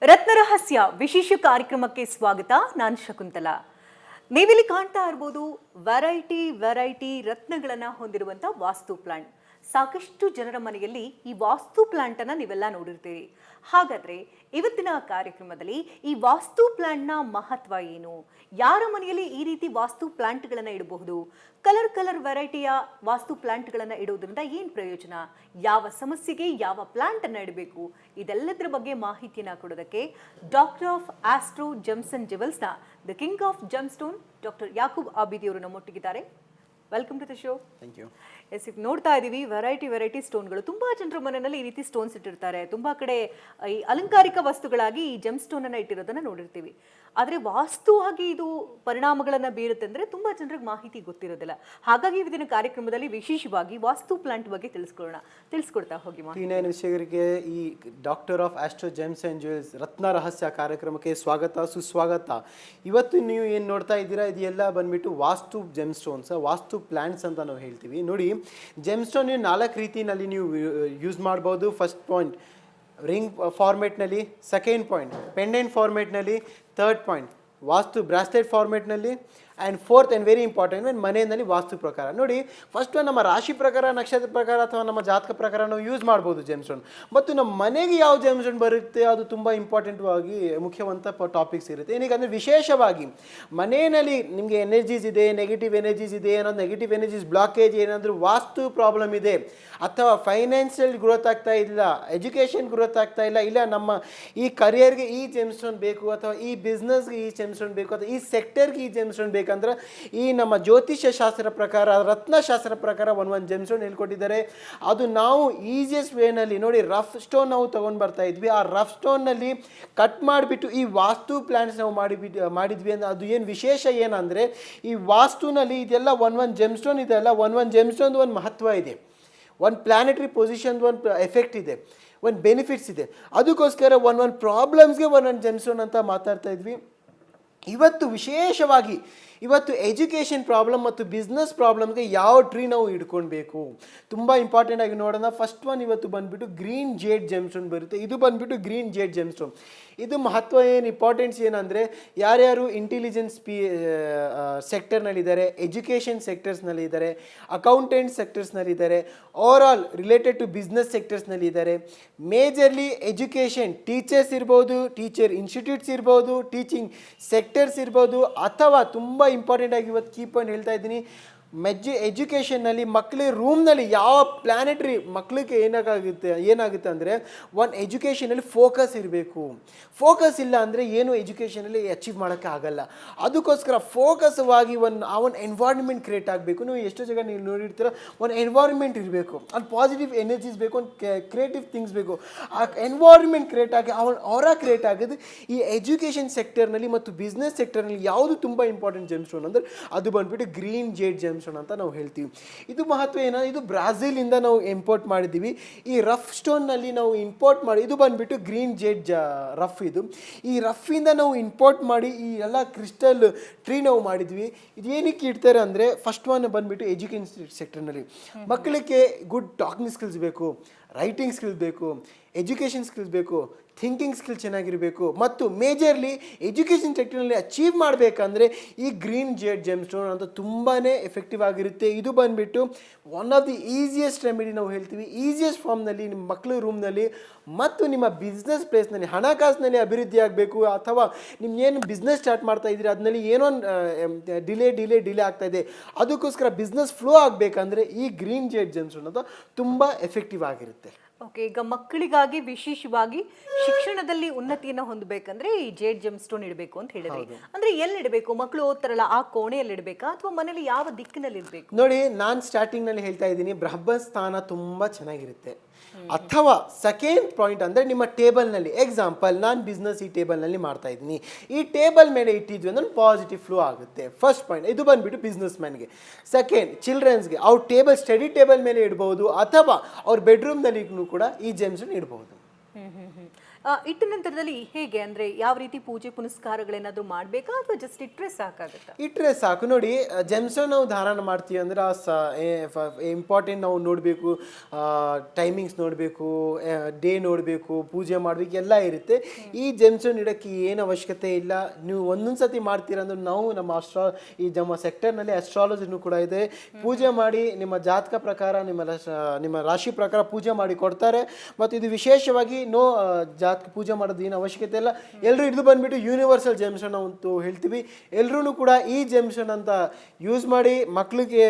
ರತ್ನರಹಸ್ಯ ವಿಶೇಷ ಕಾರ್ಯಕ್ರಮಕ್ಕೆ ಸ್ವಾಗತ. ನಾನು ಶಕುಂತಲಾ. ನೀವಿಲ್ಲಿ ಕಾಣ್ತಾ ಇರಬಹುದು ವೆರೈಟಿ ರತ್ನಗಳನ್ನ ಹೊಂದಿರುವಂತ ವಾಸ್ತು ಪ್ಲಾಂಟ್. ಸಾಕಷ್ಟು ಜನರ ಮನೆಯಲ್ಲಿ ಈ ವಾಸ್ತು ಪ್ಲಾಂಟ್ ಅನ್ನ ನೀವೆಲ್ಲ ನೋಡಿರ್ತೀರಿ. ಹಾಗಾದ್ರೆ ಇವತ್ತಿನ ಕಾರ್ಯಕ್ರಮದಲ್ಲಿ ಈ ವಾಸ್ತು ಪ್ಲಾಂಟ್ನ ಮಹತ್ವ ಏನು, ಯಾರ ಮನೆಯಲ್ಲಿ ಈ ರೀತಿ ವಾಸ್ತು ಪ್ಲಾಂಟ್ಗಳನ್ನ ಇಡಬಹುದು, ಕಲರ್ ವೆರೈಟಿಯ ವಾಸ್ತು ಪ್ಲಾಂಟ್ಗಳನ್ನ ಇಡೋದ್ರಿಂದ ಏನು ಪ್ರಯೋಜನ, ಯಾವ ಸಮಸ್ಯೆಗೆ ಯಾವ ಪ್ಲಾಂಟ್ ಅನ್ನ ಇಡಬೇಕು, ಇದೆಲ್ಲದರ ಬಗ್ಗೆ ಮಾಹಿತಿಯನ್ನ ಕೊಡೋದಕ್ಕೆ doctor of astro gems and ಜೆವೆಲ್ಸ್ನ the king of gemstone doctor Yakub Abidi ಅವರು ನಮ್ಮೊಟ್ಟಿಗಿದ್ದಾರೆ. Welcome to the show. Thank you. Yes, ಈಗ ನೋಡ್ತಾ ಇದ್ದೀವಿ ವೆರೈಟಿ ಸ್ಟೋನ್ಗಳು. ತುಂಬಾ ಜನರ ಮನೆಯಲ್ಲಿ ಈ ರೀತಿ ಸ್ಟೋನ್ಸ್ ಇಟ್ಟಿರ್ತಾರೆ. ತುಂಬಾ ಕಡೆ ಈ ಅಲಂಕಾರಿಕ ವಸ್ತುಗಳಾಗಿ ಈ ಜೆಮ್ ಸ್ಟೋನ್ ಅನ್ನ ಇಟ್ಟಿರೋದನ್ನ ನೋಡಿರ್ತೀವಿ. ಆದರೆ ವಾಸ್ತುವಾಗಿ ಇದು ಪರಿಣಾಮಗಳನ್ನ ಬೀರುತ್ತೆ ಅಂದ್ರೆ ತುಂಬಾ ಜನರಿಗೆ ಮಾಹಿತಿ ಗೊತ್ತಿರೋದಿಲ್ಲ. ಹಾಗಾಗಿ ಇವತ್ತಿನ ಕಾರ್ಯಕ್ರಮದಲ್ಲಿ ವಿಶೇಷವಾಗಿ ವಾಸ್ತು ಪ್ಲಾಂಟ್ ಬಗ್ಗೆ ತಿಳಿಸ್ಕೊಡ್ತಾ ಹೋಗಿ. ವೀಕ್ಷಕರಿಗೆ ಈ doctor of astro gems and jewels ರತ್ನ ರಹಸ್ಯ ಕಾರ್ಯಕ್ರಮಕ್ಕೆ ಸ್ವಾಗತ, ಸುಸ್ವಾಗತ. ಇವತ್ತು ನೀವು ಏನು ನೋಡ್ತಾ ಇದ್ದೀರಾ, ಇದೆಲ್ಲ ಬಂದ್ಬಿಟ್ಟು ವಾಸ್ತು ಜೆಮ್ ಸ್ಟೋನ್ಸ್, ವಾಸ್ತು ಪ್ಲಾಂಟ್ಸ್ ಅಂತ ನಾವು ಹೇಳ್ತೀವಿ. ನೋಡಿ, ಜೆಮ್ ಸ್ಟೋನ್ 4 ರೀತಿಯಲ್ಲಿ ನೀವು ಯೂಸ್ ಮಾಡ್ಬೋದು. ಫಸ್ಟ್ ಪಾಯಿಂಟ್ ರಿಂಗ್ ಫಾರ್ಮೇಟ್ನಲ್ಲಿ, ಸೆಕೆಂಡ್ ಪಾಯಿಂಟ್ ಪೆಂಡೆಂಟ್ ಫಾರ್ಮೇಟ್ನಲ್ಲಿ, ಥರ್ಡ್ ಪಾಯಿಂಟ್ ವಾಸ್ತು ಬ್ರಾಸ್ಲೆಟ್ ಫಾರ್ಮೇಟ್ನಲ್ಲಿ, and fourth and very important ಮನೆಯಲ್ಲಿ ವಾಸ್ತು ಪ್ರಕಾರ. ನೋಡಿ, ಫಸ್ಟ್ ನಮ್ಮ ರಾಶಿ ಪ್ರಕಾರ, ನಕ್ಷತ್ರ ಪ್ರಕಾರ ಅಥವಾ ನಮ್ಮ ಜಾತಕ ಪ್ರಕಾರ ನಾವು ಯೂಸ್ ಮಾಡ್ಬೋದು ಜೆಮ್ ಸ್ಟೋನ್. ಮತ್ತು ನಮ್ಮ ಮನೆಗೆ ಯಾವ ಜೆಮ್ ಸ್ಟೋನ್ ಬರುತ್ತೆ ಅದು ತುಂಬ ಇಂಪಾರ್ಟೆಂಟ್ವಾಗಿ ಮುಖ್ಯವಂತ ಟಾಪಿಕ್ಸ್ ಇರುತ್ತೆ. ಏನಕ್ಕೆ ವಿಶೇಷವಾಗಿ ಮನೆಯಲ್ಲಿ ನಿಮಗೆ ಎನರ್ಜೀಸ್ ಇದೆ, ನೆಗೆಟಿವ್ ಎನರ್ಜೀಸ್ ಇದೆ, ಏನಾದ್ರು ನೆಗೆಟಿವ್ ಎನರ್ಜೀಸ್ ಬ್ಲಾಕೇಜ್, ಏನಾದರೂ ವಾಸ್ತು ಪ್ರಾಬ್ಲಮ್ ಇದೆ, ಅಥವಾ ಫೈನಾನ್ಷಿಯಲ್ ಗ್ರೋತ್ ಆಗ್ತಾ ಇಲ್ಲ, ಎಜುಕೇಷನ್ ಗ್ರೋತ್ ಆಗ್ತಾ ಇಲ್ಲ, ಇಲ್ಲ ನಮ್ಮ ಈ ಕರಿಯರ್ಗೆ ಈ ಜೆಮ್ ಸ್ಟೋನ್ ಬೇಕು, ಅಥವಾ ಈ ಬಿಸ್ನೆಸ್ಗೆ ಈ ಜೆಮ್ ಸ್ಟೋನ್ ಬೇಕು, ಅಥವಾ ಈ ಸೆಕ್ಟರ್ಗೆ ಈ ಜೆಮ್ ಸ್ಟೋನ್ ಬೇಕಂದ್ರೆ ಈ ನಮ್ಮ ಜ್ಯೋತಿಷ್ಯ ಶಾಸ್ತ್ರ ಪ್ರಕಾರ, ರತ್ನಶಾಸ್ತ್ರ ಪ್ರಕಾರ ಒಂದು ಜೆಮ್ ಸ್ಟೋನ್ ಹೇಳ್ಕೊಟ್ಟಿದ್ದಾರೆ. ಅದು ನಾವು ಈಸಿಯೆಸ್ಟ್ ವೇನಲ್ಲಿ ನೋಡಿ, ರಫ್ ಸ್ಟೋನ್ ನಾವು ತೊಗೊಂಡು ಬರ್ತಾ ಇದ್ವಿ. ಆ ರಫ್ ಸ್ಟೋನ್ನಲ್ಲಿ ಕಟ್ ಮಾಡಿಬಿಟ್ಟು ಈ ವಾಸ್ತು ಪ್ಲಾಂಟ್ಸ್ ನಾವು ಮಾಡಿದ್ವಿ ಅಂದರೆ ಅದು ಏನು ವಿಶೇಷ ಏನಂದರೆ, ಈ ವಾಸ್ತುನಲ್ಲಿ ಇದೆಲ್ಲ ಒಂದು ಜೆಮ್ ಸ್ಟೋನ್ ಇದೆಲ್ಲ ಒಂದು ಜೆಮ್ ಸ್ಟೋನ್ ಒಂದು ಮಹತ್ವ ಇದೆ, ಒಂದು ಪ್ಲಾನೆಟರಿ ಪೊಸಿಷನ್, ಒಂದು ಎಫೆಕ್ಟ್ ಇದೆ, ಒಂದು ಬೆನಿಫಿಟ್ಸ್ ಇದೆ. ಅದಕ್ಕೋಸ್ಕರ ಒಂದು ಪ್ರಾಬ್ಲಮ್ಸ್ಗೆ ಒಂದೊಂದು ಜೆಮ್ ಸ್ಟೋನ್ ಅಂತ ಮಾತಾಡ್ತಾ ಇದ್ವಿ. ಇವತ್ತು ವಿಶೇಷವಾಗಿ ಎಜುಕೇಷನ್ ಪ್ರಾಬ್ಲಮ್ ಮತ್ತು ಬಿಸ್ನೆಸ್ ಪ್ರಾಬ್ಲಮ್ಗೆ ಯಾವ ಟ್ರೀ ನಾವು ಇಟ್ಕೊಳ್ಬೇಕು, ತುಂಬ ಇಂಪಾರ್ಟೆಂಟ್ ಆಗಿ ನೋಡೋಣ. ಫಸ್ಟ್ ಒನ್ ಇವತ್ತು ಬಂದುಬಿಟ್ಟು ಗ್ರೀನ್ ಜೇಡ್ ಜೆಮ್ ಸ್ಟೋನ್ ಬರುತ್ತೆ. ಇದು ಬಂದುಬಿಟ್ಟು ಗ್ರೀನ್ ಜೇಡ್ ಜೆಮ್ ಸ್ಟೋನ್. ಇದು ಮಹತ್ವ ಏನು, ಇಂಪಾರ್ಟೆನ್ಸ್ ಏನಂದರೆ, ಯಾರ್ಯಾರು ಇಂಟೆಲಿಜೆನ್ಸ್ ಸೆಕ್ಟರ್ನಲ್ಲಿದ್ದಾರೆ, ಎಜುಕೇಷನ್ ಸೆಕ್ಟರ್ಸ್ನಲ್ಲಿದ್ದಾರೆ, ಅಕೌಂಟೆಂಟ್ ಸೆಕ್ಟರ್ಸ್ನಲ್ಲಿದ್ದಾರೆ, ಓವರಾಲ್ ರಿಲೇಟೆಡ್ ಟು ಬಿಸ್ನೆಸ್ ಸೆಕ್ಟರ್ಸ್ನಲ್ಲಿದ್ದಾರೆ, ಮೇಜರ್ಲಿ ಎಜುಕೇಷನ್ ಟೀಚರ್ಸ್ ಇರ್ಬೋದು, ಟೀಚರ್ ಇನ್ಸ್ಟಿಟ್ಯೂಟ್ಸ್ ಇರ್ಬೋದು, ಟೀಚಿಂಗ್ ಸೆಕ್ಟರ್ಸ್ ಇರ್ಬೋದು, ಅಥವಾ ತುಂಬ ಇಂಪಾರ್ಟೆಂಟ್ ಆಗಿ ಇವತ್ತು ಕೀ ಪಾಯಿಂಟ್ ಹೇಳ್ತಾ ಇದ್ದೀನಿ, ಎಜುಕೇಷನ್ನಲ್ಲಿ ಮಕ್ಕಳ ರೂಮ್ನಲ್ಲಿ ಯಾವ ಪ್ಲಾನೆಟ್ರಿ ಮಕ್ಕಳಿಗೆ ಏನಾಗುತ್ತೆ ಅಂದರೆ, ಒಂದು ಎಜುಕೇಷನಲ್ಲಿ ಫೋಕಸ್ ಇರಬೇಕು. ಫೋಕಸ್ ಇಲ್ಲ ಅಂದರೆ ಏನು ಎಜುಕೇಷನಲ್ಲಿ ಅಚೀವ್ ಮಾಡೋಕ್ಕೆ ಆಗಲ್ಲ. ಅದಕ್ಕೋಸ್ಕರ ಫೋಕಸ್ವಾಗಿ ಒಂದು ಎನ್ವೈರ್ನ್ಮೆಂಟ್ ಕ್ರಿಯೇಟ್ ಆಗಬೇಕು. ನೀವು ಎಷ್ಟೋ ಜಾಗ ನೀವು ನೋಡಿರ್ತೀರ, ಒಂದು ಎನ್ವೈರ್ನ್ಮೆಂಟ್ ಇರಬೇಕು, ಒಂದು ಪಾಸಿಟಿವ್ ಎನರ್ಜೀಸ್ ಬೇಕು, ಒಂದು ಕ್ರಿಯೇಟಿವ್ ಥಿಂಗ್ಸ್ ಬೇಕು. ಆ ಎನ್ವೈರ್ನ್ಮೆಂಟ್ ಕ್ರಿಯೇಟ್ ಆಗಿ ಅವರ ಕ್ರಿಯೇಟ್ ಆಗೋದು ಈ ಎಜುಕೇಷನ್ ಸೆಕ್ಟರ್ನಲ್ಲಿ ಮತ್ತು ಬಿಸ್ನೆಸ್ ಸೆಕ್ಟರ್ನಲ್ಲಿ. ಯಾವುದು ತುಂಬ ಇಂಪಾರ್ಟೆಂಟ್ ಜೆಮ್ ಸ್ಟೋನ್ ಅಂದರೆ ಅದು ಬಂದುಬಿಟ್ಟು ಗ್ರೀನ್ ಜೇಡ್ ಜೆಮ್ ಸ್ಟೋನ್ ಅಂತ ನಾವು ಹೇಳ್ತೀವಿ. ಇದು ಮಹತ್ವ ಏನೋ, ಇದು ಬ್ರಾಝಿಲಿಂದ ನಾವು ಇಂಪೋರ್ಟ್ ಮಾಡಿದ್ದೀವಿ. ಈ ರಫ್ ಸ್ಟೋನ್ನಲ್ಲಿ ನಾವು ಇಂಪೋರ್ಟ್ ಮಾಡಿ, ಇದು ಬಂದುಬಿಟ್ಟು ಗ್ರೀನ್ ಜೇಡ್ ರಫ್. ಇದು ಈ ರಫಿಂದ ನಾವು ಇಂಪೋರ್ಟ್ ಮಾಡಿ ಈ ಎಲ್ಲ ಕ್ರಿಸ್ಟಲ್ ಟ್ರೀ ನಾವು ಮಾಡಿದ್ವಿ. ಇದು ಏನಕ್ಕೆ ಇಡ್ತಾರೆ ಅಂದರೆ, ಫಸ್ಟ್ ಒನ್ ಬಂದುಬಿಟ್ಟು ಎಜುಕೇಷನ್ ಸೆಕ್ಟರ್ನಲ್ಲಿ ಮಕ್ಕಳಿಗೆ ಗುಡ್ ಟಾಕಿಂಗ್ ಸ್ಕಿಲ್ಸ್ ಬೇಕು, ರೈಟಿಂಗ್ ಸ್ಕಿಲ್ಸ್ ಬೇಕು, ಎಜುಕೇಷನ್ ಸ್ಕಿಲ್ಸ್ ಬೇಕು, ಥಿಂಕಿಂಗ್ ಸ್ಕಿಲ್ ಚೆನ್ನಾಗಿರಬೇಕು. ಮತ್ತು ಮೇಜರ್ಲಿ ಎಜುಕೇಷನ್ ಸೆಕ್ಟರ್ನಲ್ಲಿ ಅಚೀವ್ ಮಾಡಬೇಕಂದ್ರೆ ಈ ಗ್ರೀನ್ ಜೇಡ್ ಜೆಮ್ ಸ್ಟೋನ್ ಅಂತ ತುಂಬಾ ಎಫೆಕ್ಟಿವ್ ಆಗಿರುತ್ತೆ. ಇದು ಬಂದುಬಿಟ್ಟು one of the easiest remedy ನಾವು ಹೇಳ್ತೀವಿ, ಈಸಿಯೆಸ್ಟ್ ಫಾರ್ಮ್ನಲ್ಲಿ ನಿಮ್ಮ ಮಕ್ಕಳ ರೂಮ್ನಲ್ಲಿ ಮತ್ತು ನಿಮ್ಮ ಬಿಸ್ನೆಸ್ ಪ್ಲೇಸ್ನಲ್ಲಿ ಹಣಕಾಸಿನಲ್ಲಿ ಅಭಿವೃದ್ಧಿ ಆಗಬೇಕು, ಅಥವಾ ನಿಮ್ಗೇನು ಬಿಸ್ನೆಸ್ ಸ್ಟಾರ್ಟ್ ಮಾಡ್ತಾ ಇದ್ದೀರಿ ಅದರಲ್ಲಿ ಏನೋ ಡಿಲೇ ಆಗ್ತಾ ಇದೆ, ಅದಕ್ಕೋಸ್ಕರ ಬಿಸ್ನೆಸ್ ಫ್ಲೋ ಆಗಬೇಕಂದ್ರೆ ಈ ಗ್ರೀನ್ ಜೇಡ್ ಜೆಮ್ ಸ್ಟೋನ್ ಅಂತ ತುಂಬ ಎಫೆಕ್ಟಿವ್ ಆಗಿರುತ್ತೆ. ಓಕೆ, ಈಗ ಮಕ್ಕಳಿಗಾಗಿ ವಿಶೇಷವಾಗಿ ಶಿಕ್ಷಣದಲ್ಲಿ ಉನ್ನತಿಯನ್ನು ಹೊಂದಬೇಕಂದ್ರೆ ಈ ಜೇಡ್ ಜೆಮ್ ಸ್ಟೋನ್ ಇಡಬೇಕು ಅಂತ ಹೇಳಿದ್ರಿ. ಅಂದ್ರೆ ಎಲ್ಲಿ ಇಡಬೇಕು? ಮಕ್ಕಳು ಓದ್ತಾರಲ್ಲ ಆ ಕೋಣೆಯಲ್ಲಿ ಇಡಬೇಕಾ, ಅಥವಾ ಮನೇಲಿ ಯಾವ ದಿಕ್ಕಿನಲ್ಲಿ ಇರಬೇಕು? ನೋಡಿ, ನಾನು ಸ್ಟಾರ್ಟಿಂಗ್ನಲ್ಲಿ ಹೇಳ್ತಾ ಇದ್ದೀನಿ, ಬ್ರಹ್ಮಸ್ಥಾನ ತುಂಬ ಚೆನ್ನಾಗಿರುತ್ತೆ. ಅಥವಾ ಸೆಕೆಂಡ್ ಪಾಯಿಂಟ್ ಅಂದರೆ ನಿಮ್ಮ ಟೇಬಲ್ನಲ್ಲಿ, ಎಕ್ಸಾಂಪಲ್ ನಾನು ಬಿಸ್ನೆಸ್ ಈ ಟೇಬಲ್ನಲ್ಲಿ ಮಾಡ್ತಾ ಇದ್ದೀನಿ, ಈ ಟೇಬಲ್ ಮೇಲೆ ಇಟ್ಟಿದ್ವಿ ಅಂದ್ರೆ ಪಾಸಿಟಿವ್ ಫ್ಲೋ ಆಗುತ್ತೆ. ಫಸ್ಟ್ ಪಾಯಿಂಟ್ ಇದು ಬಂದುಬಿಟ್ಟು ಬಿಸ್ನೆಸ್ ಮ್ಯಾನ್ಗೆ. ಸೆಕೆಂಡ್, ಚಿಲ್ಡ್ರನ್ಸ್ಗೆ ಅವ್ರ ಟೇಬಲ್ ಸ್ಟಡಿ ಟೇಬಲ್ ಮೇಲೆ ಇಡ್ಬೋದು, ಅಥವಾ ಅವ್ರ ಬೆಡ್ರೂಮ್ನಲ್ಲಿ ಕೂಡ ಈ ಜೆಮ್ಸ್ ಇಡ್ಬೋದು. ಇಟ್ಟ ನಂತರದಲ್ಲಿ ಹೇಗೆ ಅಂದ್ರೆ ಯಾವ ರೀತಿ ಪೂಜೆ ಪುನಸ್ಕಾರಗಳೇನಾದ್ರೂ ಮಾಡ್ಬೇಕಾ ಅಥವಾ ಜಸ್ಟ್ ಇಟ್ರೆ ಸಾಕಾಗುತ್ತಾ? ಇಟ್ಟರೆ ಸಾಕು. ನೋಡಿ, ಜೆಮ್ಸ್ಟೋನ್ ನಾವು ಧಾರಣ ಮಾಡ್ತೀವಿ ಅಂದ್ರೆ ಇಂಪಾರ್ಟೆಂಟ್ ನಾವು ನೋಡಬೇಕು, ಟೈಮಿಂಗ್ಸ್ ನೋಡಬೇಕು, ಡೇ ನೋಡಬೇಕು, ಪೂಜೆ ಮಾಡಬೇಕು, ಎಲ್ಲ ಇರುತ್ತೆ. ಈ ಜೆಮ್ಸ್ಟೋನ್ ಇಡೋಕ್ಕೆ ಏನು ಅವಶ್ಯಕತೆ ಇಲ್ಲ. ನೀವು ಒಂದೊಂದು ಸತಿ ಮಾಡ್ತೀರ ಅಂದ್ರೆ ನಾವು ನಮ್ಮ ಈ ನಮ್ಮ ಸೆಕ್ಟರ್ನಲ್ಲಿ ಅಸ್ಟ್ರಾಲಜಿನೂ ಕೂಡ ಇದೆ. ಪೂಜೆ ಮಾಡಿ ನಿಮ್ಮ ಜಾತಕ ಪ್ರಕಾರ ನಿಮ್ಮ ರಾಶಿ ಪ್ರಕಾರ ಪೂಜೆ ಮಾಡಿ ಕೊಡ್ತಾರೆ. ಮತ್ತು ಇದು ವಿಶೇಷವಾಗಿ ಜಾತಕ ಪೂಜೆ ಮಾಡೋದು ಏನು ಅವಶ್ಯಕತೆ ಇಲ್ಲ. ಎಲ್ಲರೂ ಇದು ಬಂದ್ಬಿಟ್ಟು ಯೂನಿವರ್ಸಲ್ ಜೆಮ್ಸ್ಟೋನ್ ಅಂತೂ ಹೇಳ್ತೀವಿ. ಎಲ್ಲರೂ ಕೂಡ ಈ ಜೆಮ್ಸ್ಟೋನ್ ಅಂತ ಯೂಸ್ ಮಾಡಿ ಮಕ್ಕಳಿಗೆ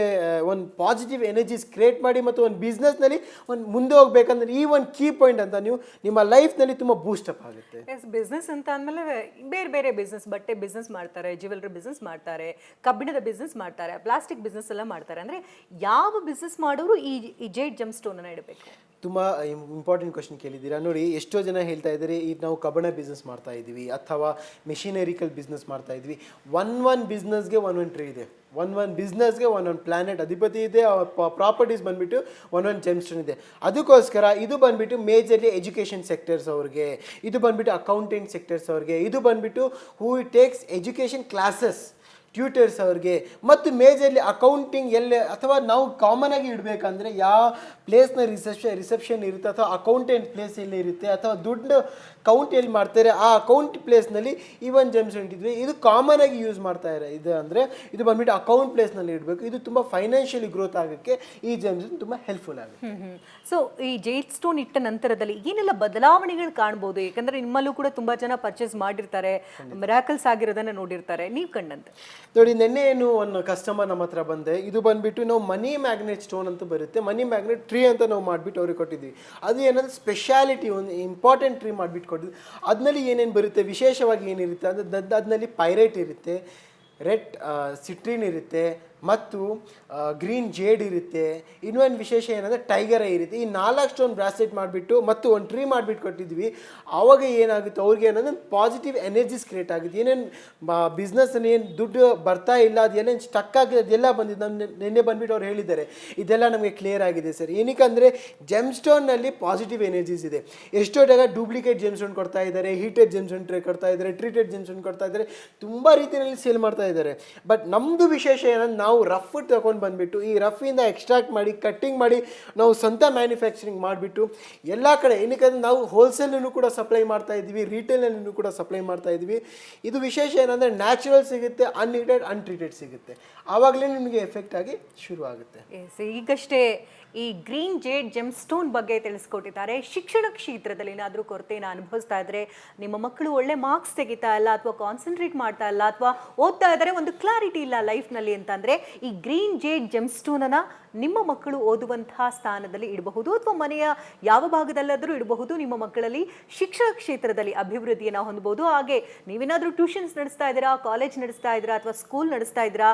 ಒಂದು ಪಾಸಿಟಿವ್ ಎನರ್ಜೀಸ್ ಕ್ರಿಯೇಟ್ ಮಾಡಿ ಮತ್ತು ಒಂದು ಬಿಸ್ನೆಸ್ನಲ್ಲಿ ಒಂದು ಮುಂದೆ ಹೋಗ್ಬೇಕಂದ್ರೆ ಈ ಒಂದು ಕೀ ಪಾಯಿಂಟ್ ಅಂತ ನೀವು ನಿಮ್ಮ ಲೈಫ್ನಲ್ಲಿ ತುಂಬ ಬೂಸ್ಟಪ್ ಆಗುತ್ತೆ. ಬಿಸ್ನೆಸ್ ಅಂತ ಅಂದಮೇಲೆ ಬೇರೆ ಬೇರೆ ಬಿಸ್ನೆಸ್, ಬಟ್ಟೆ ಬಿಸ್ನೆಸ್ ಮಾಡ್ತಾರೆ, ಜ್ಯುವೆಲ್ರಿ ಬಿಸ್ನೆಸ್ ಮಾಡ್ತಾರೆ, ಕಬ್ಬಿಣದ ಬಿಸ್ನೆಸ್ ಮಾಡ್ತಾರೆ, ಪ್ಲಾಸ್ಟಿಕ್ ಬಿಸ್ನೆಸ್ ಎಲ್ಲ ಮಾಡ್ತಾರೆ. ಅಂದ್ರೆ ಯಾವ ಬಿಸ್ನೆಸ್ ಮಾಡೋರು ಈ ಜೇಡ್ ಜೆಮ್ಸ್ಟೋನ್ ಅನ್ನ ಇಡಬೇಕು? ತುಂಬ ಇಂಪಾರ್ಟೆಂಟ್ ಕ್ವಶನ್ ಕೇಳಿದ್ದೀರಾ. ನೋಡಿ, ಎಷ್ಟೋ ಜನ ಹೇಳ್ತಾ ಇದ್ದಾರೆ ಈಗ ನಾವು ಕಬ್ಬಣ ಬಿಸ್ನೆಸ್ ಮಾಡ್ತಾ ಇದ್ದೀವಿ ಅಥವಾ ಮೆಷಿನರಿಕಲ್ ಬಿಸ್ನೆಸ್ ಮಾಡ್ತಾ ಇದ್ವಿ. ಒನ್ ಬಿಸ್ನೆಸ್ಗೆ ಒಂದೊಂದು ಟ್ರೀ ಇದೆ, ಒಂದೊಂದು ಬಿಸ್ನೆಸ್ಗೆ ಒಂದೊಂದು ಪ್ಲಾನೆಟ್ ಅಧಿಪತಿ ಇದೆ, ಪ್ರಾಪರ್ಟೀಸ್ ಬಂದುಬಿಟ್ಟು ಒಂದೊಂದು ಜೆಮ್ಸ್ಟೋನ್ ಇದೆ. ಅದಕ್ಕೋಸ್ಕರ ಇದು ಬಂದುಬಿಟ್ಟು ಮೇಜರ್ಲಿ ಎಜುಕೇಷನ್ ಸೆಕ್ಟರ್ಸ್ ಅವ್ರಿಗೆ, ಇದು ಬಂದುಬಿಟ್ಟು ಅಕೌಂಟೆಂಟ್ ಸೆಕ್ಟರ್ಸ್ ಅವ್ರಿಗೆ, ಇದು ಬಂದುಬಿಟ್ಟು ಹೂ ಟೇಕ್ಸ್ ಎಜುಕೇಷನ್ ಕ್ಲಾಸಸ್ ಟ್ಯೂಟರ್ಸ್ ಅವ್ರಿಗೆ, ಮತ್ತು ಮೇಜರ್ಲಿ ಅಕೌಂಟಿಂಗ್ ಎಲ್ಲಿ ಅಥವಾ ನಾವು ಕಾಮನ್ ಆಗಿ ಇಡಬೇಕಂದ್ರೆ ಯಾವ ಪ್ಲೇಸ್ನ ರಿಸೆಪ್ಷನ್ ಇರುತ್ತೆ ಅಥವಾ ಅಕೌಂಟೆಂಟ್ ಪ್ಲೇಸ್ ಎಲ್ಲಿ ಇರುತ್ತೆ ಅಥವಾ ದುಡ್ಡು ಕೌಂಟ್ ಎಲ್ಲಿ ಮಾಡ್ತಾರೆ ಆ ಅಕೌಂಟ್ ಪ್ಲೇಸ್ನಲ್ಲಿ ಈ ಒಂದು ಜೆಮ್ಸ್ಟೋನ್ ಇದ್ವಿ. ಇದು ಕಾಮನ್ ಆಗಿ ಯೂಸ್ ಮಾಡ್ತಾ ಇದೆ ಅಂದರೆ ಇದು ಬಂದ್ಬಿಟ್ಟು ಅಕೌಂಟ್ ಪ್ಲೇಸ್ನಲ್ಲಿ ಇಡಬೇಕು. ಇದು ತುಂಬ ಫೈನಾನ್ಷಿಯಲಿ ಗ್ರೋತ್ ಆಗೋಕ್ಕೆ ಈ ಜೆಮ್ಸ್ಟೋನ್ ತುಂಬ ಹೆಲ್ಪ್ಫುಲ್ ಆಗುತ್ತೆ. ಸೊ ಈ ಜೇಡ್ ಸ್ಟೋನ್ ಇಟ್ಟ ನಂತರದಲ್ಲಿ ಏನೆಲ್ಲ ಬದಲಾವಣೆಗಳು ಕಾಣ್ಬೋದು? ಯಾಕಂದ್ರೆ ನಿಮ್ಮಲ್ಲೂ ಕೂಡ ತುಂಬಾ ಜನ ಪರ್ಚೇಸ್ ಮಾಡಿರ್ತಾರೆ, ಮಿರಾಕಲ್ಸ್ ಆಗಿರೋದನ್ನ ನೋಡಿರ್ತಾರೆ, ನೀವು ಕಂಡಂತೆ. ನೋಡಿ, ನೆನ್ನೆ ಏನು ಒಂದು ಕಸ್ಟಮರ್ ನಮ್ಮ ಹತ್ರ ಬಂದೆ. ಇದು ಬಂದುಬಿಟ್ಟು ನಾವು ಮನಿ ಮ್ಯಾಗ್ನೆಟ್ ಸ್ಟೋನ್ ಅಂತ ಬರುತ್ತೆ, ಮನಿ ಮ್ಯಾಗ್ನೆಟ್ ಟ್ರೀ ಅಂತ ನಾವು ಮಾಡಿಬಿಟ್ಟು ಅವ್ರಿಗೆ ಕೊಟ್ಟಿದ್ವಿ. ಅದು ಏನಂದ್ರೆ ಸ್ಪೆಷಾಲಿಟಿ, ಒಂದು ಇಂಪಾರ್ಟೆಂಟ್ ಟ್ರೀ ಮಾಡಿಬಿಟ್ಟು ಕೊಟ್ಟಿದ್ವಿ. ಅದರಲ್ಲಿ ಏನೇನು ಬರುತ್ತೆ, ವಿಶೇಷವಾಗಿ ಏನಿರುತ್ತೆ ಅಂದರೆ ಅದರಲ್ಲಿ ಪೈರೇಟ್ ಇರುತ್ತೆ, ರೆಡ್ ಸಿಟ್ರಿನ್ ಇರುತ್ತೆ ಮತ್ತು ಗ್ರೀನ್ ಜೇಡ್ ಇರುತ್ತೆ. ಇನ್ನೊಂದು ವಿಶೇಷ ಏನಂದರೆ ಟೈಗರ್ ಐ ಇರುತ್ತೆ. ಈ 4 ಸ್ಟೋನ್ ಬ್ರಾಸ್ಲೆಟ್ ಮಾಡಿಬಿಟ್ಟು ಮತ್ತು ಒಂದು ಟ್ರೀ ಮಾಡಿಬಿಟ್ಟು ಕೊಟ್ಟಿದ್ವಿ. ಆವಾಗ ಏನಾಗುತ್ತೆ, ಅವ್ರಿಗೆ ಏನಂದ್ರೆ ಪಾಸಿಟಿವ್ ಎನರ್ಜೀಸ್ ಕ್ರಿಯೇಟ್ ಆಗುತ್ತೆ. ಏನೇನು ಬಿಸ್ನೆಸ್ಸಲ್ಲಿ ಏನು ದುಡ್ಡು ಬರ್ತಾ ಇಲ್ಲ, ಅದೆಲ್ಲ ಸ್ಟಕ್ ಆಗಿದೆ, ಅದೆಲ್ಲ ಬಂದಿದ್ದು ನಮ್ಮ ನಿನ್ನೆ ಬಂದುಬಿಟ್ಟು ಅವ್ರು ಹೇಳಿದ್ದಾರೆ. ಇದೆಲ್ಲ ನಮಗೆ ಕ್ಲಿಯರ್ ಆಗಿದೆ ಸರ್. ಏನಕ್ಕಂದರೆ ಜೆಮ್ಸ್ಟೋನ್ನಲ್ಲಿ ಪಾಸಿಟಿವ್ ಎನರ್ಜೀಸ್ ಇದೆ. ಎಷ್ಟೋ ಜಾಗ ಡೂಪ್ಲಿಕೇಟ್ ಜೆಮ್ಸ್ಟೋನ್ ಕೊಡ್ತಾ ಇದ್ದಾರೆ, ಹೀಟೆಡ್ ಜೆಮ್ಸ್ಟೋನ್ ಕೊಡ್ತಾ ಇದ್ದಾರೆ, ಟ್ರೀಟೆಡ್ ಜೆಮ್ಸ್ಟೋನ್ ಕೊಡ್ತಾ ಇದ್ದಾರೆ, ತುಂಬ ರೀತಿಯಲ್ಲಿ ಸೇಲ್ ಮಾಡ್ತಾ ಇದ್ದಾರೆ. ಬಟ್ ನಮ್ಮದು ವಿಶೇಷ ಏನಂದ್ರೆ ನಾವು ರಫ್ ತಗೊಂಡು ಬಂದುಬಿಟ್ಟು ಈ ರಫಿಂದ ಎಕ್ಸ್ಟ್ರಾಕ್ಟ್ ಮಾಡಿ ಕಟ್ಟಿಂಗ್ ಮಾಡಿ ನಾವು ಸ್ವಂತ ಮ್ಯಾನುಫ್ಯಾಕ್ಚರಿಂಗ್ ಮಾಡಿಬಿಟ್ಟು ಎಲ್ಲ ಕಡೆ, ಏನಕ್ಕಂದ್ರೆ ನಾವು ಹೋಲ್ಸೇಲನ್ನು ಕೂಡ ಸಪ್ಲೈ ಮಾಡ್ತಾ ಇದ್ವಿ, ರಿಟೇಲನ್ನು ಕೂಡ ಸಪ್ಲೈ ಮಾಡ್ತಾ ಇದ್ವಿ. ಇದು ವಿಶೇಷ ಏನಂದರೆ ನ್ಯಾಚುರಲ್ ಸಿಗುತ್ತೆ, ಅನ್ಹೀಟೆಡ್ ಅನ್ಟ್ರೀಟೆಡ್ ಸಿಗುತ್ತೆ. ಆವಾಗಲೇ ನಿಮಗೆ ಎಫೆಕ್ಟ್ ಆಗಿ ಶುರು ಆಗುತ್ತೆ. ಈಗಷ್ಟೇ ಈ ಗ್ರೀನ್ ಜೇಡ್ ಜೆಮ್ಸ್ಟೋನ್ ಬಗ್ಗೆ ತಿಳಿಸ್ಕೊಟ್ಟಿದ್ದಾರೆ. ಶಿಕ್ಷಣ ಕ್ಷೇತ್ರದಲ್ಲಿ ಏನಾದರೂ ಕೊರತೆಯನ್ನು ಅನುಭವಿಸ್ತಾ ಇದ್ರೆ, ನಿಮ್ಮ ಮಕ್ಕಳು ಒಳ್ಳೆ ಮಾರ್ಕ್ಸ್ ತೆಗಿತಾ ಇಲ್ಲ ಅಥವಾ ಕಾನ್ಸಂಟ್ರೇಟ್ ಮಾಡ್ತಾ ಇಲ್ಲ ಅಥವಾ ಓದ್ತಾ ಇದ್ದಾರೆ, ಒಂದು ಕ್ಲಾರಿಟಿ ಇಲ್ಲ ಲೈಫ್ನಲ್ಲಿ ಅಂತಂದರೆ, ಈ ಗ್ರೀನ್ ಜೇಡ್ ಜೆಮ್ಸ್ಟೋನನ್ನು ನಿಮ್ಮ ಮಕ್ಕಳು ಓದುವಂತಹ ಸ್ಥಾನದಲ್ಲಿ ಇಡಬಹುದು ಅಥವಾ ಮನೆಯ ಯಾವ ಭಾಗದಲ್ಲಾದರೂ ಇಡಬಹುದು. ನಿಮ್ಮ ಮಕ್ಕಳಲ್ಲಿ ಶಿಕ್ಷಣ ಕ್ಷೇತ್ರದಲ್ಲಿ ಅಭಿವೃದ್ಧಿಯನ್ನು ಹೊಂದಬಹುದು. ಹಾಗೆ ನೀವೇನಾದರೂ ಟ್ಯೂಷನ್ಸ್ ನಡೆಸ್ತಾ ಇದ್ದೀರಾ, ಕಾಲೇಜ್ ನಡೆಸ್ತಾ ಇದ್ದೀರಾ ಅಥವಾ ಸ್ಕೂಲ್ ನಡೆಸ್ತಾ ಇದ್ದೀರಾ,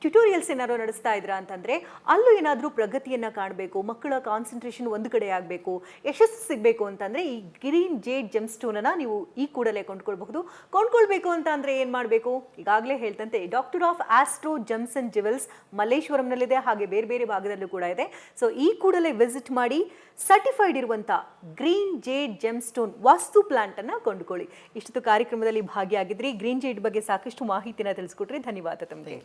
ಟ್ಯುಟೋರಿಯಲ್ಸ್ ಏನಾದ್ರು ನಡೆಸ್ತಾ ಇದ್ದೀರಾ ಅಂತಂದರೆ ಅಲ್ಲೂ ಏನಾದರೂ ಪ್ರಗತಿಯನ್ನು ಕಾಣಬೇಕು, ಮಕ್ಕಳ ಕಾನ್ಸಂಟ್ರೇಷನ್ ಒಂದು ಕಡೆ ಆಗಬೇಕು, ಯಶಸ್ಸು ಸಿಗಬೇಕು ಅಂತಂದರೆ ಈ ಗ್ರೀನ್ ಜೇಡ್ ಜೆಮ್ಸ್ಟೋನನ್ನು ನೀವು ಈ ಕೂಡಲೇ ಕೊಂಡ್ಕೊಳ್ಬೇಕು ಅಂತ ಅಂದರೆ ಏನು ಮಾಡಬೇಕು? ಈಗಾಗಲೇ ಹೇಳ್ತಂತೆ doctor of astro gems and jewels ಮಲ್ಲೇಶ್ವರಂನಲ್ಲಿದೆ, ಹಾಗೆ ಬೇರೆ ಬೇರೆ ಭಾಗದಲ್ಲೂ ಕೂಡ ಇದೆ. ಸೊ ಈ ಕೂಡಲೇ ವಿಸಿಟ್ ಮಾಡಿ ಸರ್ಟಿಫೈಡ್ ಇರುವಂಥ ಗ್ರೀನ್ ಜೇಡ್ ಜೆಮ್ಸ್ಟೋನ್ ವಾಸ್ತು ಪ್ಲಾಂಟನ್ನು ಕೊಂಡುಕೊಳ್ಳಿ. ಇಷ್ಟು ಕಾರ್ಯಕ್ರಮದಲ್ಲಿ ಭಾಗಿಯಾಗಿದ್ರಿ, ಗ್ರೀನ್ ಜೇಡ್ ಬಗ್ಗೆ ಸಾಕಷ್ಟು ಮಾಹಿತಿನ ತಿಳಿಸ್ಕೊಟ್ರಿ. ಧನ್ಯವಾದ ತಮಗೆ.